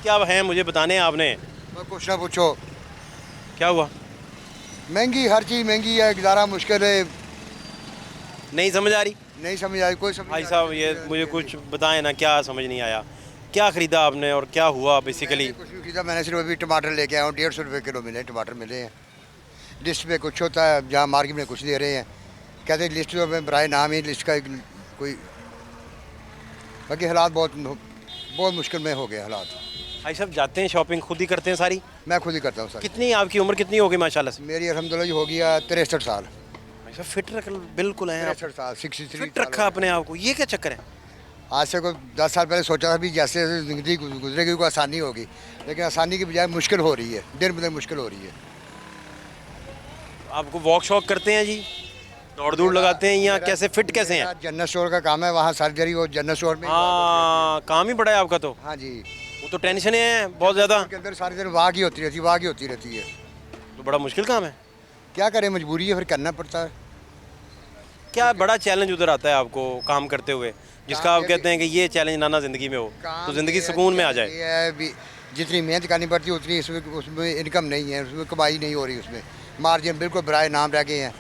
क्या हैं मुझे बताने हैं आपने। कुछ ना पूछो, क्या हुआ? महंगी, हर चीज़ महंगी है, गुजारा मुश्किल है। नहीं समझ आ रही? नहीं समझ आई, कोई समझ भाई नहीं साहब आ ये रही। मुझे कुछ बताएं ना, क्या समझ नहीं आया। क्या ख़रीदा आपने और क्या हुआ बेसिकली? कुछ नहीं खरीदा, मैंने सिर्फ अभी टमाटर लेके आया हूँ। 150 रुपये किलो मिले, टमाटर मिले हैं। लिस्ट पे कुछ होता है, जहाँ मार्केट में कुछ दे रहे हैं, कहते हैं लिस्ट में बराए नाम ही लिस्ट का कोई। बाकी हालात बहुत बहुत मुश्किल में हो गए हालात। भाई साहब जाते हैं शॉपिंग खुद ही करते हैं सारी? मैं खुद ही करता हूँ सर। कितनी आपकी उम्र कितनी हो गई माशाल्लाह से? मेरी अल्हम्दुलिल्लाह हो गया 63 साल। भाई साहब फिट रख बिल्कुल हैं आप। 63 साल, 63 फिट रखा अपने आप को, ये क्या चक्कर है? आज से कोई 10 साल पहले सोचा था भी जैसे जैसे ज़िंदगी गुजरेगी कोई आसानी होगी, लेकिन आसानी की बजाय मुश्किल हो रही है, दिन ब दिन मुश्किल हो रही है। आपको वॉक शॉक करते हैं जी, दौड़ दूड़ लगाते हैं, या कैसे फिट कैसे हैं? जनरल स्टोर का काम है, वहाँ सर्जरी वो जनरल स्टोर में। हाँ काम ही बड़ा है आपका तो। हाँ जी, वो तो टेंशन है बहुत ज़्यादा। के अंदर सारी दिन वाह की होती रहती है, वाह की होती रहती है। तो बड़ा मुश्किल काम है। क्या करें, मजबूरी है, फिर करना पड़ता है। क्या बड़ा चैलेंज उधर आता है आपको काम करते हुए, जिसका आप कहते हैं कि ये चैलेंज ना ज़िंदगी में हो तो ज़िंदगी सुकून में आ जाए? ये है भी, जितनी मेहनत करनी पड़ती है उतनी उसमें इनकम नहीं है, उसमें कमाई नहीं हो रही, उसमें मार्जिन बिल्कुल बराए नाम रह गए हैं।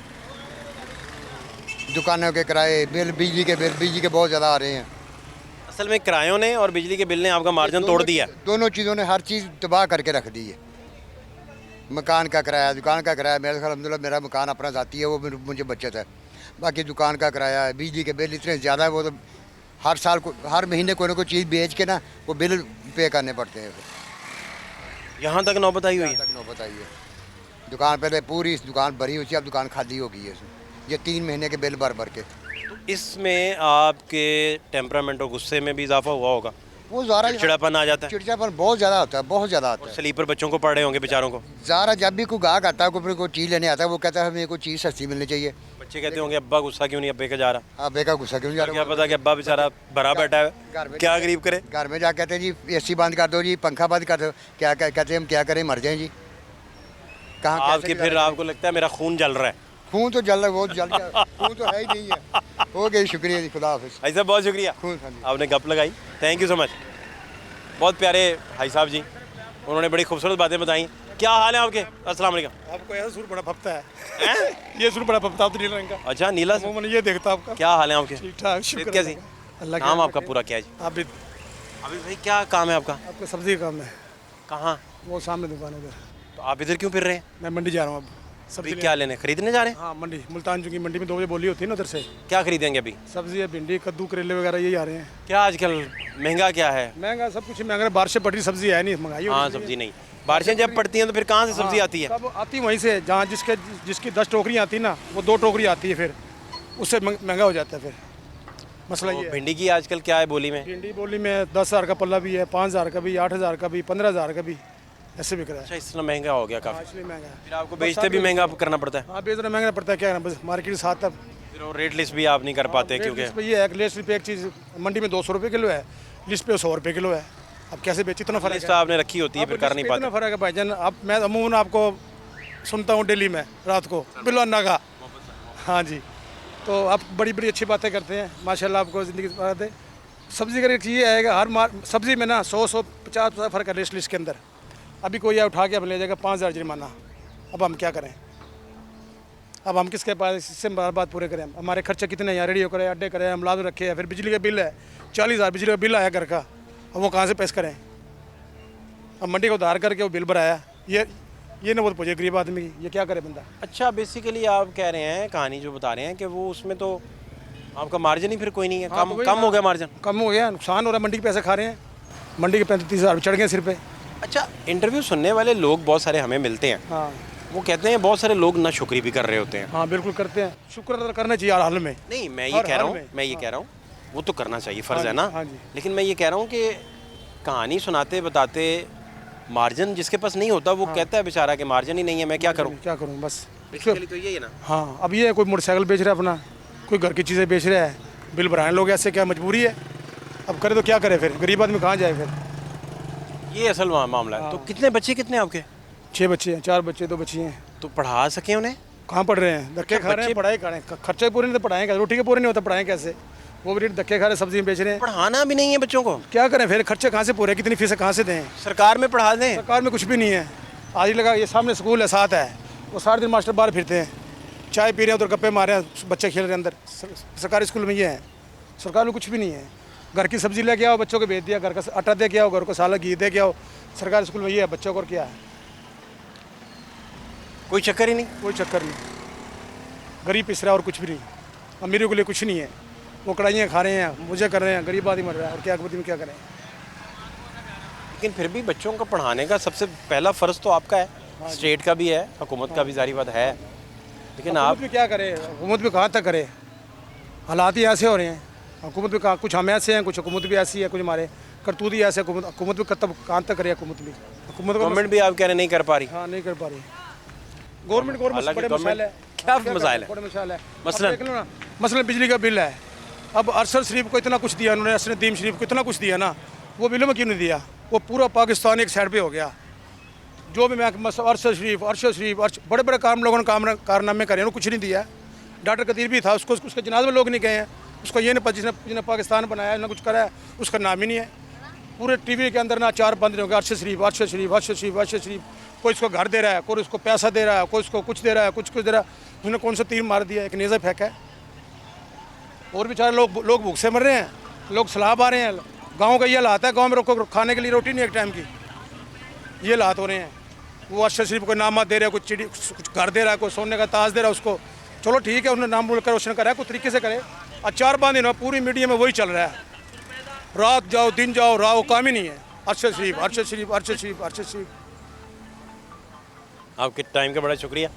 दुकानों के किराए, बिल, बिजली के बहुत ज़्यादा आ रहे हैं। असल में किरायों ने और बिजली के बिल ने आपका मार्जिन तोड़ दिया। दोनों चीज़ों ने हर चीज़ तबाह करके रख दी है। मकान का किराया, दुकान का किराया, मेरे ख्याल अल्हम्दुलिल्लाह मेरा मकान अपना ज़ाती है, वो मुझे बचत है। बाकी दुकान का किराया है, बिजली के बिल इतने ज़्यादा है, वो तो हर साल को हर महीने कोई ना कोई चीज़ बेच के ना वो बिल पे करने पड़ते हैं। यहाँ तक नौबत आई हुई है। तक नौबत आई है। दुकान पहले पूरी दुकान भरी हुई थी, अब दुकान खाली हो गई है। ये 3 महीने के बिल भर भर के। तो इसमें आपके टेम्परामेंट और गुस्से में भी इजाफा हुआ होगा, वो ज़्यादा चिड़चिड़ापन आ जाता है। चिड़चिड़ापन बहुत ज़्यादा होता है, बहुत ज़्यादा आता है। स्लीपर बच्चों को पढ़ रहे होंगे बेचारों को। ज़्यादा जब भी कोई गाहक आता है, कोई चीज़ लेने आता है, वो कहता है हमें कोई चीज़ सस्ती मिलनी चाहिए। बच्चे कहते होंगे अब्बा गुस्सा क्यों नहीं अब्बे का जा रहा? आप बेका गुस्सा क्यों जा रहा क्या पता कि अब्बा बेचारा भरा बैठा है, क्या गरीब करे। घर में जा कहते हैं जी एसी बंद कर दो जी, पंखा बंद कर दो। क्या कहते हैं हम क्या करें, मर जाएं जी। कहाँ आपके फिर आपको लगता है मेरा खून जल रहा है? खून तो जल रहा है, वो जल गया, खून तो है ही नहीं है। हो गई, शुक्रिया जी, खुदा हाफिज़। भाई साहब बहुत शुक्रिया, खून हाँ जी। आपने गप लगाई, थैंक यू सो मच। बहुत प्यारे भाई साहब जी, उन्होंने बड़ी खूबसूरत बातें बताई। क्या हाल है आपके? अस्सलाम वालेकुम। आपको ऐसा सूट बड़ा फपता है ये सूट बड़ा फपता है नीले रंग का। अच्छा नीला से? मैंने ये देखता आपका। क्या हाल है आपके? ठीक ठाक, शुक्र कैसी? अल्लाह नाम आपका पूरा क्या है जी? आप भी अभी भाई क्या काम है आपका? आपको सब्जी का काम है, कहाँ? वो सामने दुकान है उधर। तो आप इधर क्यों फिर रहे हैं? मैं मंडी जा रहा हूँ अब अभी सब्जी क्या लेने, खरीदने जा रहे हैं? हाँ मंडी, मुल्तान चूंकि मंडी में 2 बजे बोली होती है ना, उधर से क्या खरीदेंगे अभी? सब्जी है, भिंडी, कद्दू, करेले वगैरह यही आ रहे हैं। क्या आजकल महंगा क्या है? महंगा सब कुछ महंगा, बारिशें पड़ रही, सब्जी है नहीं, महंगाई हो हाँ रही है। सब्जी नहीं, बारिशें जब पड़ती हैं तो फिर कहाँ से सब्जी आती है? सब आती वहीं से, जहाँ जिसकी 10 टोकरियाँ आती ना, वो 2 टोकरी आती है, फिर उससे महंगा हो जाता है। फिर मसला ये तो है। भिंडी की आजकल क्या है बोली में? भिंडी बोली में 10,000 का पल्ला भी है, 5,000 का भी, 8,000 का भी, 15,000 का भी, ऐसे बिक रहा है। अच्छा इतना महंगा हो गया काफ़ी। इसलिए महंगा है। फिर आपको बेचते भी महंगा करना पड़ता है? हाँ बेचना महंगा पड़ता है, क्या है, बस मार्केट के साथ अब फिर वो रेट लिस्ट भी आप नहीं कर पाते क्योंकि लिस्ट पे ये है कि लिस्ट पे एक चीज़ मंडी में 200 रुपये किलो है, लिस्ट पे 100 रुपये किलो है। अब कैसे बेचे, इतना फर्क लिस्ट है। आपने रखी होती है फिर कर नहीं इतना पाते। फर्क है भाईजान। अब मैं अमूमन आपको सुनता हूँ डेली में रात को बिलवाना का। हाँ जी, तो आप बड़ी बड़ी अच्छी बातें करते हैं, माशाल्लाह, आपको ज़िंदगी बात है। सब्ज़ी का एक चीज़ है कि हर सब्ज़ी में ना 100-150 फ़र्क है लिस्ट के अंदर। अभी कोई उठा के अब ले जाएगा 5,000 जुर्माना। अब हम क्या करें, अब हम किसके पास इससे बात पूरे करें? हमारे खर्चे कितने हैं, रेडियो करें, अड्डे करें, हम लाद रखे हैं, फिर बिजली का बिल है 40,000 बिजली का बिल आया घर का, अब वो कहाँ से पेश करें? अब मंडी को उधार करके वो बिल भराया, ये ना वो पूछे गरीब आदमी की, ये क्या करे बंदा? अच्छा बेसिकली आप कह रहे हैं, कहानी जो बता रहे हैं कि वो उसमें तो आपका मार्जिन ही फिर कोई नहीं है, हाँ, कम तो वही कम ना। हो गया मार्जिन। कम हो गया, नुकसान हो रहा है, मंडी के पैसे खा रहे हैं, मंडी के 35,000 चढ़ गए सिर पे। अच्छा इंटरव्यू सुनने वाले लोग बहुत सारे हमें मिलते हैं, हाँ वो कहते हैं बहुत सारे लोग नाशुक्री भी कर रहे होते हैं। हाँ बिल्कुल करते हैं, शुक्र अदा करना चाहिए हर हाल में। नहीं मैं ये हर कह रहा हाल हूँ, में। मैं ये कह रहा हूँ वो तो करना चाहिए, फ़र्ज़ हाँ है जी, ना। हाँ जी। लेकिन मैं ये कह रहा हूँ कि कहानी सुनाते बताते मार्जिन जिसके पास नहीं होता वो कहता है बेचारा कि मार्जिन ही नहीं है, मैं क्या करूँ? क्या करूँ बस। बेसिकली तो यही है ना। हाँ अब ये कोई मोटरसाइकिल बेच रहा है अपना, कोई घर की चीज़ें बेच रहा है, बिल भराने लोग, ऐसे क्या मजबूरी है? अब करे तो क्या करे, फिर गरीब आदमी कहाँ जाए फिर? ये असल मामला है। तो कितने बच्चे कितने आपके? 6 बच्चे हैं, 4 बच्चे 2 बच्ची हैं। तो पढ़ा सके उन्हें? कहाँ पढ़ रहे हैं, धक्के खा रहे हैं, पढ़ाई कर रहे हैं, खर्चे पूरे नहीं तो पढ़ाएं कैसे, रोटी के पूरे नहीं होता पढ़ाएं कैसे? वो भी रेट धक्के खा रहे, सब्जी बेच रहे हैं। पढ़ाना भी नहीं है बच्चों को, क्या करें फिर, खर्चे कहाँ से पूरे, कितनी फीसें कहाँ से दें। सरकार में पढ़ा दें। सरकार में कुछ भी नहीं है। आज ही लगा ये सामने स्कूल है, साथ है, वो सारे दिन मास्टर बाहर फिरते हैं, चाय पी रहे हैं, उधर गप्पे मारे हैं, बच्चे खेल रहे हैं अंदर। सरकारी स्कूल में ये है, सरकार में कुछ भी नहीं है। घर की सब्जी लेके आओ, बच्चों को भेज दिया, घर का आटा दे के आओ, घर को साला घी दे के आओ। सरकारी स्कूल में ये है, बच्चों को और क्या है, कोई चक्कर ही नहीं। कोई चक्कर नहीं। गरीब पिस रहा है और कुछ भी नहीं, अमीरों के लिए कुछ नहीं है। वो कढ़ाइयाँ खा रहे हैं, मुझे कर रहे हैं, गरीब आदमी मर रहा है, और क्या में क्या करें। लेकिन फिर भी बच्चों को पढ़ाने का सबसे पहला फ़र्ज़ तो आपका है, स्टेट का भी है, हुकूमत का भी जारी बात है, लेकिन आप हुकूमत भी क्या करे, हुकूमत भी कहाँ तक करे, हालात ही ऐसे हो रहे हैं। हुकूमत भी कहाँ, कुछ हम ऐसे हैं, कुछ हुकूमत भी ऐसी है, कुछ हमारे करतूत ही ऐसे। हुकूमत भी तब कहाँ तक करे, हुकूमत भी, हुकूमत को गवर्नमेंट भी आप कह रहे नहीं कर पा रही। हाँ नहीं कर पा रही गवर्नमेंट। हालांकि बड़े मसाइल है, क्या मसाइल है? बड़े मसाइल है। मसलन? अब देख लो ना, मसलन बिजली का बिल है। अब अरशद शरीफ को इतना कुछ दिया उन्होंने, असरुद्दीन शरीफ को इतना कुछ दिया ना, वो बिलों में क्यों नहीं दिया? वो पूरा पाकिस्तान एक साइड पे हो गया। जो भी मैं अरशद शरीफ बड़े बड़े काम लोगों ने कारनामे करे, उन्होंने कुछ नहीं दिया। डॉक्टर कदीर भी था, उसको उसके जनाजे में लोग नहीं गए हैं। उसको ये नहीं, जिसने पाकिस्तान बनाया ना कुछ करा है, उसका नाम ही नहीं है। पूरे टीवी के अंदर ना चार बंद नहीं हो गए, अरशद शरीफ। कोई इसको घर दे रहा है, कोई उसको पैसा दे रहा है, कोई उसको कुछ दे रहा है, कुछ दे रहा है। उसने कौन सा तीर मार दिया, एक नेज़ा फेंका है। और बेचारे लोग भूख से मर रहे हैं, लोग सैलाब आ रहे हैं। गाँव का ये हालात है, गाँव में को खाने के लिए रोटी नहीं एक टाइम की, ये हालात हो रहे हैं। वो अरशद शरीफ को नामा दे रहा है, कुछ घर दे रहा है, कोई सोने का ताज दे रहा है उसको। चलो ठीक है, उसने नाम बोल कर रोशन करा है, कुछ तरीके से करे। और 4-5 दिन पूरी मीडिया में वही चल रहा है, रात जाओ दिन जाओ, राह काम ही नहीं है। अरशद शरीफ। आपके टाइम का बड़ा शुक्रिया।